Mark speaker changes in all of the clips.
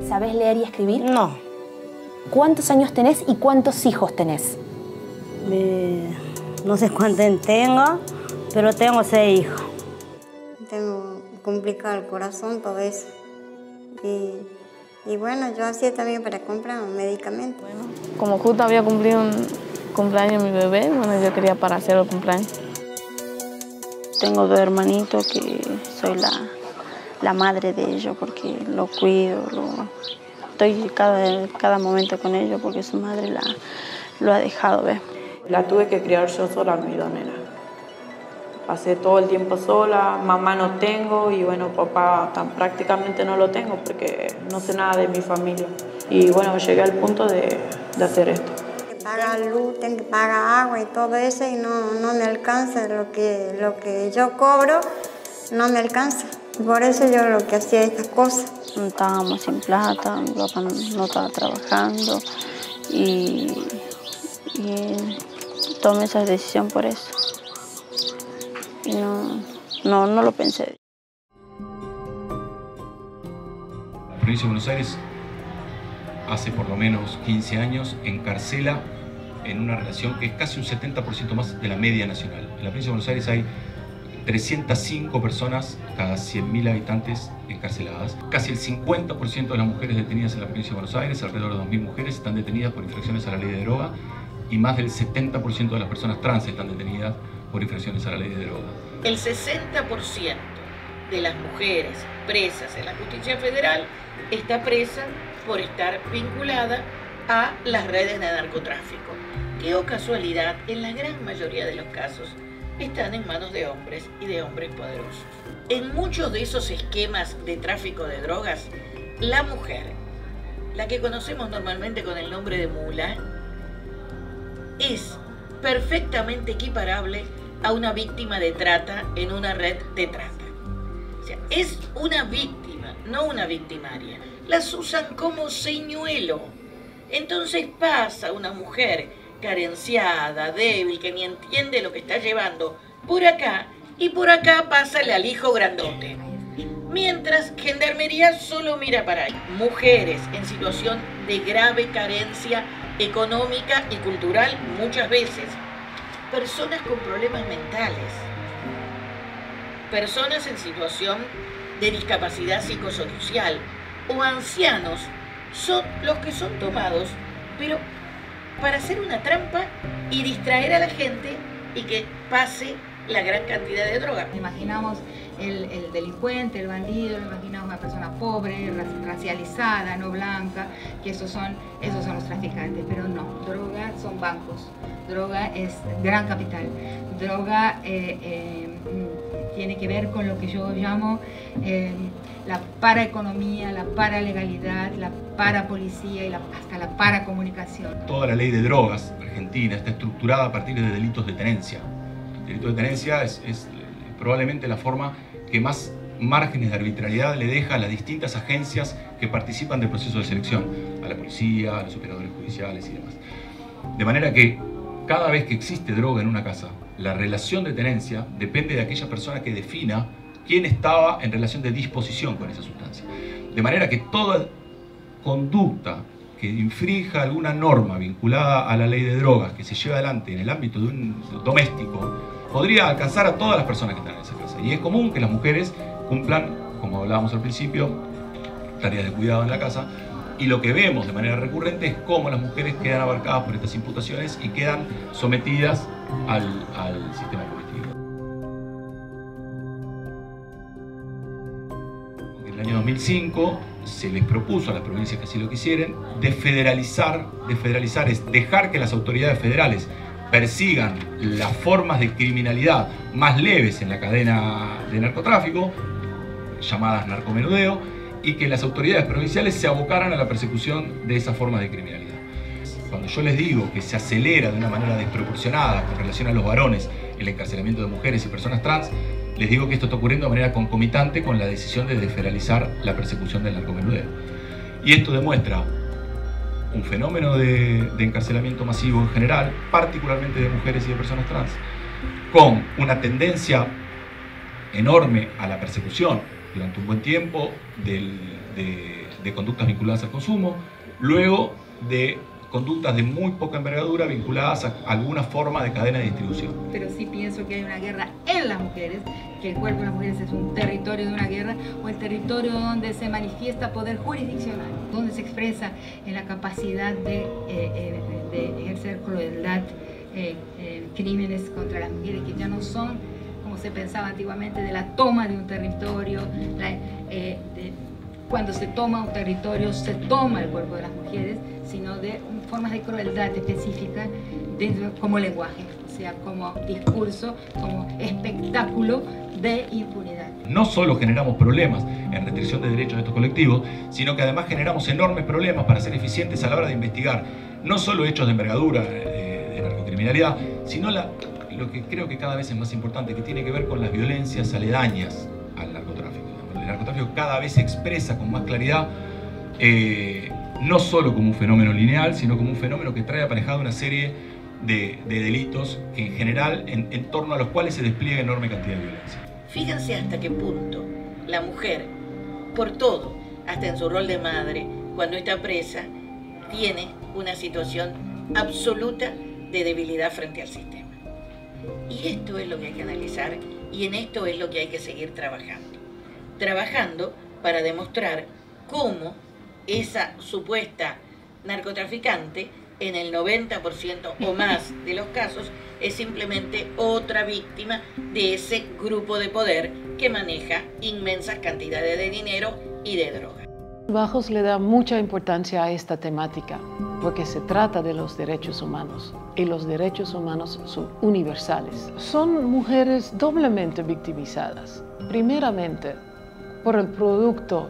Speaker 1: ¿Sabés leer y escribir?
Speaker 2: No.
Speaker 1: ¿Cuántos años tenés y cuántos hijos tenés?
Speaker 2: No sé cuántos tengo, pero tengo 6 hijos.
Speaker 3: Tengo complicado el corazón, todo eso. Y bueno, yo hacía también para comprar un medicamento.
Speaker 4: Bueno, como justo había cumplido un cumpleaños mi bebé, bueno, yo quería para hacer el cumpleaños.
Speaker 5: Tengo 2 hermanitos que soy la madre de ellos porque lo cuido, estoy cada momento con ellos porque su madre lo ha dejado ver.
Speaker 6: La tuve que criar yo sola, mi donera. Pasé todo el tiempo sola, mamá no tengo y bueno, papá prácticamente no lo tengo porque no sé nada de mi familia. Y bueno, llegué al punto de hacer esto.
Speaker 3: Tengo que pagar luz, tengo que pagar agua y todo eso y no me alcanza lo que yo cobro, no me alcanza. Por eso yo lo que hacía estas cosas.
Speaker 5: Estábamos sin plata, mi papá no estaba trabajando y tomé esa decisión por eso. Y no lo pensé.
Speaker 7: La provincia de Buenos Aires hace por lo menos 15 años encarcela en una relación que es casi un 70% más de la media nacional. En la provincia de Buenos Aires hay 305 personas cada 100.000 habitantes encarceladas. Casi el 50% de las mujeres detenidas en la provincia de Buenos Aires, alrededor de 2.000 mujeres, están detenidas por infracciones a la ley de droga y más del 70% de las personas trans están detenidas por infracciones a la ley de droga.
Speaker 8: El 60% de las mujeres presas en la justicia federal está presa por estar vinculada a las redes de narcotráfico, que, oh casualidad, en la gran mayoría de los casos están en manos de hombres y de hombres poderosos. En muchos de esos esquemas de tráfico de drogas, la mujer, la que conocemos normalmente con el nombre de mula, es perfectamente equiparable a una víctima de trata en una red de trata. O sea, es una víctima, no una victimaria. Las usan como señuelo. Entonces pasa una mujer carenciada, débil, que ni entiende lo que está llevando por acá, y por acá pásale al hijo grandote. Mientras Gendarmería solo mira para ahí. Mujeres en situación de grave carencia económica y cultural muchas veces. Personas con problemas mentales. Personas en situación de discapacidad psicosocial o ancianos son los que son tomados, pero para hacer una trampa y distraer a la gente y que pase la gran cantidad de droga.
Speaker 9: Imaginamos el delincuente, el bandido, imaginamos una persona pobre, racializada, no blanca, que esos son los traficantes, pero no, droga son bancos, droga es gran capital, droga tiene que ver con lo que yo llamo la paraeconomía, la paralegalidad, la parapolicía y hasta la paracomunicación.
Speaker 7: Toda la ley de drogas argentina está estructurada a partir de delitos de tenencia. El delito de tenencia es probablemente la forma que más márgenes de arbitrariedad le deja a las distintas agencias que participan del proceso de selección, a la policía, a los operadores judiciales y demás. De manera que cada vez que existe droga en una casa, la relación de tenencia depende de aquella persona que defina quién estaba en relación de disposición con esa sustancia. De manera que toda conducta que infrinja alguna norma vinculada a la ley de drogas que se lleva adelante en el ámbito de un doméstico podría alcanzar a todas las personas que están en esa casa. Y es común que las mujeres cumplan, como hablábamos al principio, tareas de cuidado en la casa, y lo que vemos de manera recurrente es cómo las mujeres quedan abarcadas por estas imputaciones y quedan sometidas al sistema punitivo. En el año 2005 se les propuso a las provincias que así lo quisieran desfederalizar es dejar que las autoridades federales persigan las formas de criminalidad más leves en la cadena de narcotráfico, llamadas narcomenudeo, y que las autoridades provinciales se abocaran a la persecución de esas formas de criminalidad. Cuando yo les digo que se acelera de una manera desproporcionada con relación a los varones el encarcelamiento de mujeres y personas trans, les digo que esto está ocurriendo de manera concomitante con la decisión de desfederalizar la persecución del narcomenudeo. Y esto demuestra un fenómeno de encarcelamiento masivo en general, particularmente de mujeres y de personas trans, con una tendencia enorme a la persecución durante un buen tiempo de conductas vinculadas al consumo, luego de conductas de muy poca envergadura vinculadas a alguna forma de cadena de distribución.
Speaker 9: Pero sí pienso que hay una guerra en las mujeres, que el cuerpo de las mujeres es un territorio de una guerra, o el territorio donde se manifiesta poder jurisdiccional, donde se expresa en la capacidad de ejercer crueldad, crímenes contra las mujeres, que ya no son, como se pensaba antiguamente, de la toma de un territorio, cuando se toma un territorio, se toma el cuerpo de las mujeres, sino de formas de crueldad específicas como lenguaje, o sea, como discurso, como espectáculo de impunidad.
Speaker 7: No solo generamos problemas en restricción de derechos de estos colectivos, sino que además generamos enormes problemas para ser eficientes a la hora de investigar no solo hechos de envergadura de narcocriminalidad, sino lo que creo que cada vez es más importante, que tiene que ver con las violencias aledañas al narcotráfico. El narcotráfico cada vez se expresa con más claridad, no solo como un fenómeno lineal, sino como un fenómeno que trae aparejado una serie de delitos que en general en torno a los cuales se despliega enorme cantidad de violencia.
Speaker 8: Fíjense hasta qué punto la mujer, por todo, hasta en su rol de madre, cuando está presa, tiene una situación absoluta de debilidad frente al sistema. Y esto es lo que hay que analizar y en esto es lo que hay que seguir trabajando. Trabajando para demostrar cómo esa supuesta narcotraficante, en el 90% o más de los casos, es simplemente otra víctima de ese grupo de poder que maneja inmensas cantidades de dinero y de droga.
Speaker 10: Bajos le da mucha importancia a esta temática porque se trata de los derechos humanos y los derechos humanos son universales. Son mujeres doblemente victimizadas. Primeramente, por el producto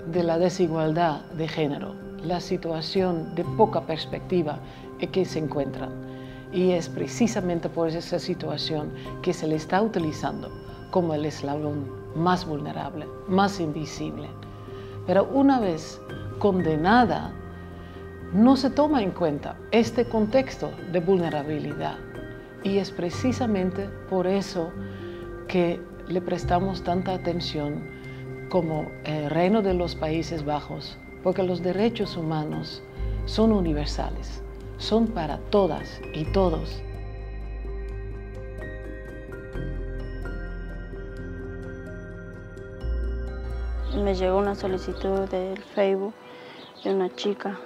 Speaker 10: de la desigualdad de género, la situación de poca perspectiva en que se encuentran. Y es precisamente por esa situación que se le está utilizando como el eslabón más vulnerable, más invisible. Pero una vez condenada, no se toma en cuenta este contexto de vulnerabilidad. Y es precisamente por eso que le prestamos tanta atención como el Reino de los Países Bajos, porque los derechos humanos son universales, son para todas y todos.
Speaker 5: Me llegó una solicitud del Facebook de una chica,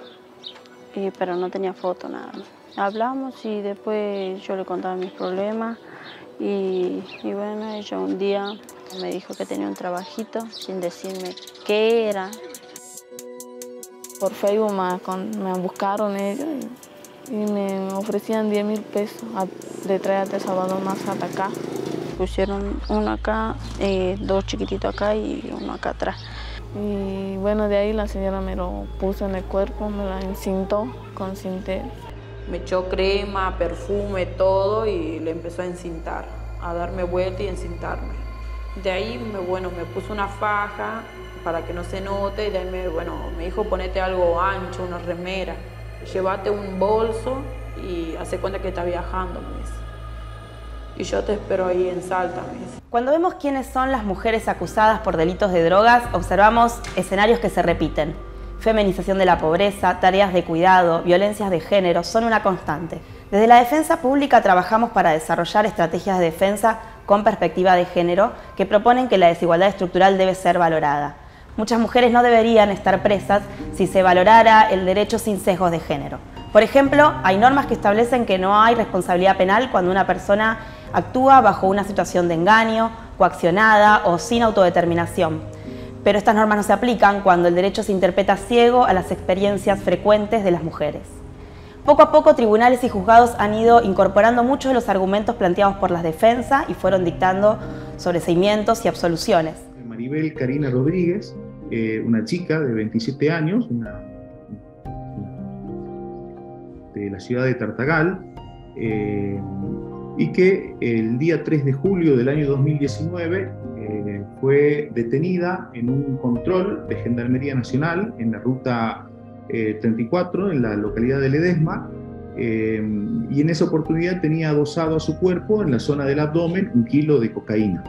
Speaker 5: pero no tenía foto, nada. Hablamos y después yo le contaba mis problemas y bueno, ella un día me dijo que tenía un trabajito sin decirme qué era.
Speaker 4: Por Facebook me buscaron ellos y me ofrecían 10.000 pesos de traerte a Salvador más hasta acá.
Speaker 5: Pusieron uno acá, dos chiquititos acá y uno acá atrás.
Speaker 4: Y bueno, de ahí la señora me lo puso en el cuerpo, me la encintó con cintel.
Speaker 6: Me echó crema, perfume, todo y le empezó a encintar, a darme vuelta y encintarme. De ahí, me puso una faja para que no se note y de ahí me dijo ponete algo ancho, una remera, llévate un bolso y hace cuenta que está viajando, me dice. Y yo te espero ahí en Salta, me dice.
Speaker 11: Cuando vemos quiénes son las mujeres acusadas por delitos de drogas, observamos escenarios que se repiten. Feminización de la pobreza, tareas de cuidado, violencias de género son una constante. Desde la defensa pública trabajamos para desarrollar estrategias de defensa con perspectiva de género que proponen que la desigualdad estructural debe ser valorada. Muchas mujeres no deberían estar presas si se valorara el derecho sin sesgos de género. Por ejemplo, hay normas que establecen que no hay responsabilidad penal cuando una persona actúa bajo una situación de engaño, coaccionada o sin autodeterminación. Pero estas normas no se aplican cuando el derecho se interpreta ciego a las experiencias frecuentes de las mujeres. Poco a poco, tribunales y juzgados han ido incorporando muchos de los argumentos planteados por las defensas y fueron dictando sobreseimientos y absoluciones.
Speaker 12: Maribel Karina Rodríguez, una chica de 27 años, de la ciudad de Tartagal, y que el día 3 de julio del año 2019 fue detenida en un control de Gendarmería Nacional en la ruta 34 en la localidad de Ledesma, y en esa oportunidad tenía adosado a su cuerpo en la zona del abdomen 1 kilo de cocaína.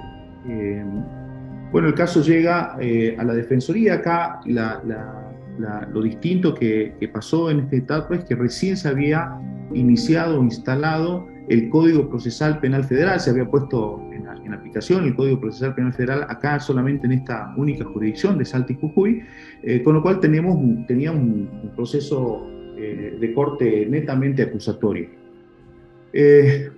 Speaker 12: Bueno, el caso llega a la Defensoría. Acá lo distinto que pasó en esta etapa es que recién se había iniciado o instalado el Código Procesal Penal Federal, se había puesto en aplicación el Código Procesal Penal Federal acá solamente en esta única jurisdicción de Salta y Jujuy, con lo cual tenía un proceso de corte netamente acusatorio.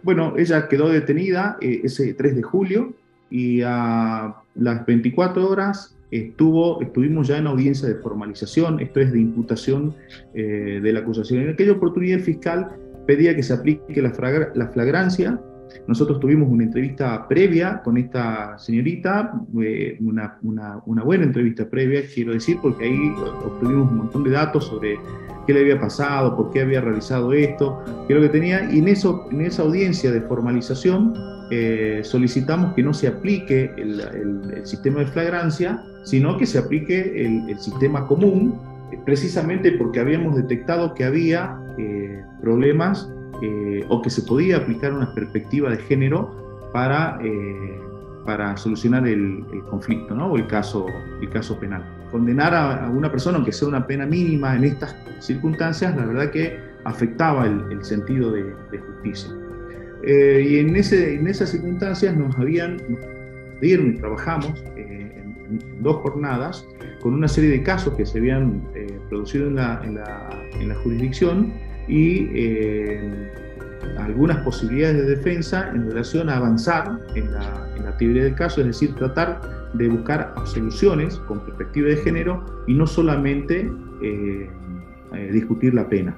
Speaker 12: Bueno, ella quedó detenida ese 3 de julio y a las 24 horas estuvimos ya en audiencia de formalización, esto es de imputación de la acusación. En aquella oportunidad el fiscal pedía que se aplique la flagrancia. Nosotros tuvimos una entrevista previa con esta señorita, una buena entrevista previa, quiero decir, porque ahí obtuvimos un montón de datos sobre qué le había pasado, por qué había realizado esto, qué es lo que tenía, y en esa audiencia de formalización solicitamos que no se aplique el sistema de flagrancia, sino que se aplique el sistema común, precisamente porque habíamos detectado que había problemas o que se podía aplicar una perspectiva de género para solucionar el conflicto, ¿no? O el caso penal. Condenar a una persona, aunque sea una pena mínima en estas circunstancias, la verdad que afectaba el sentido de justicia. Y en esas circunstancias nos dieron y trabajamos en 2 jornadas con una serie de casos que se habían producido en la jurisdicción y algunas posibilidades de defensa en relación a avanzar en la actividad del caso, es decir, tratar de buscar soluciones con perspectiva de género y no solamente discutir la pena.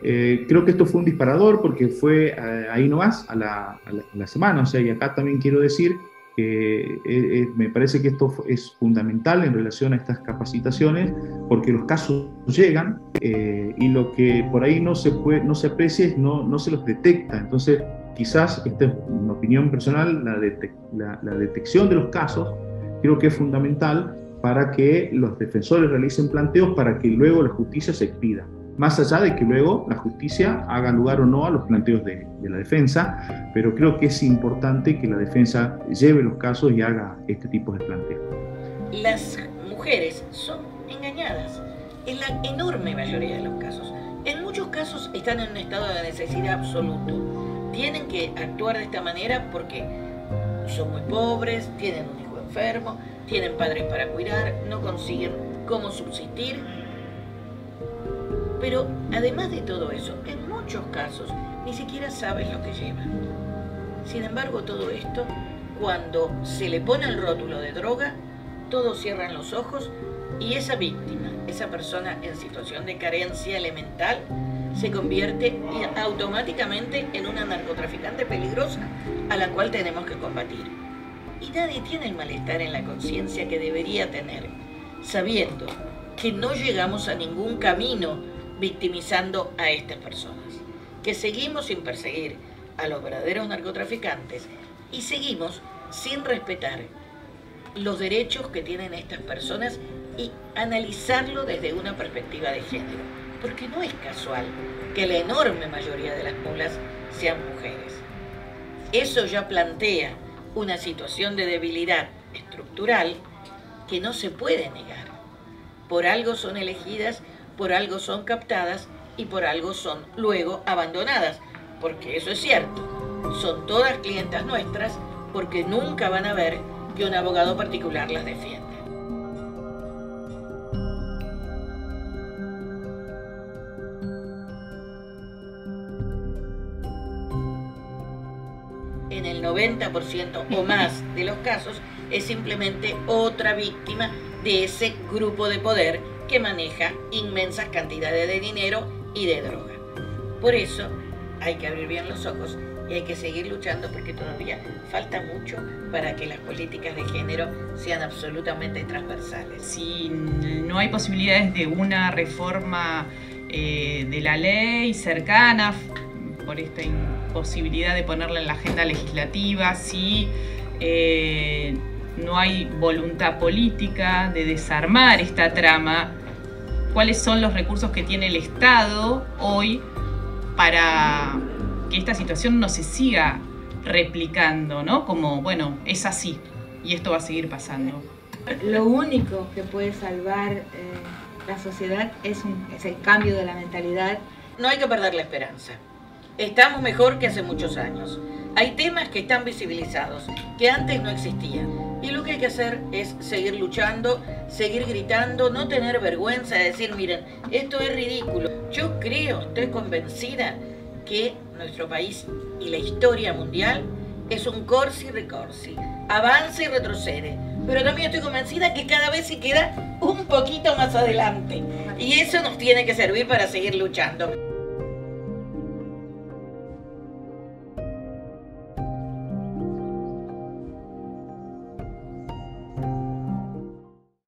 Speaker 12: Creo que esto fue un disparador porque fue ahí nomás a la semana, o sea, y acá también quiero decir que me parece que esto es fundamental en relación a estas capacitaciones, porque los casos llegan y lo que por ahí no se aprecia es no se los detecta. Entonces, quizás, esta es una opinión personal, la detección de los casos creo que es fundamental para que los defensores realicen planteos para que luego la justicia se expida. Más allá de que luego la justicia haga lugar o no a los planteos de la defensa, pero creo que es importante que la defensa lleve los casos y haga este tipo de planteos.
Speaker 8: Las mujeres son engañadas en la enorme mayoría de los casos. En muchos casos están en un estado de necesidad absoluto. Tienen que actuar de esta manera porque son muy pobres, tienen un hijo enfermo, tienen padres para cuidar, no consiguen cómo subsistir. Pero además de todo eso, en muchos casos ni siquiera saben lo que llevan. Sin embargo, todo esto, cuando se le pone el rótulo de droga, todos cierran los ojos y esa víctima, esa persona en situación de carencia elemental, se convierte automáticamente en una narcotraficante peligrosa a la cual tenemos que combatir. Y nadie tiene el malestar en la conciencia que debería tener, sabiendo que no llegamos a ningún camino victimizando a estas personas, que seguimos sin perseguir a los verdaderos narcotraficantes y seguimos sin respetar los derechos que tienen estas personas y analizarlo desde una perspectiva de género, porque no es casual que la enorme mayoría de las mulas sean mujeres. Eso ya plantea una situación de debilidad estructural que no se puede negar. Por algo son elegidas, por algo son captadas y por algo son luego abandonadas, porque eso es cierto, son todas clientas nuestras porque nunca van a ver que un abogado particular las defienda. En el 90% o más de los casos es simplemente otra víctima de ese grupo de poder que maneja inmensas cantidades de dinero y de droga. Por eso hay que abrir bien los ojos y hay que seguir luchando porque todavía falta mucho para que las políticas de género sean absolutamente transversales.
Speaker 13: Si no hay posibilidades de una reforma de la ley cercana, por esta imposibilidad de ponerla en la agenda legislativa, si no hay voluntad política de desarmar esta trama, cuáles son los recursos que tiene el Estado hoy para que esta situación no se siga replicando, ¿no? Como, bueno, es así y esto va a seguir pasando.
Speaker 9: Lo único que puede salvar la sociedad es el cambio de la mentalidad.
Speaker 8: No hay que perder la esperanza. Estamos mejor que hace muchos años. Hay temas que están visibilizados, que antes no existían. Y lo que hay que hacer es seguir luchando, seguir gritando, no tener vergüenza de decir, miren, esto es ridículo. Yo creo, estoy convencida que nuestro país y la historia mundial es un corsi recorsi, avanza y retrocede. Pero también estoy convencida que cada vez se queda un poquito más adelante. Y eso nos tiene que servir para seguir luchando.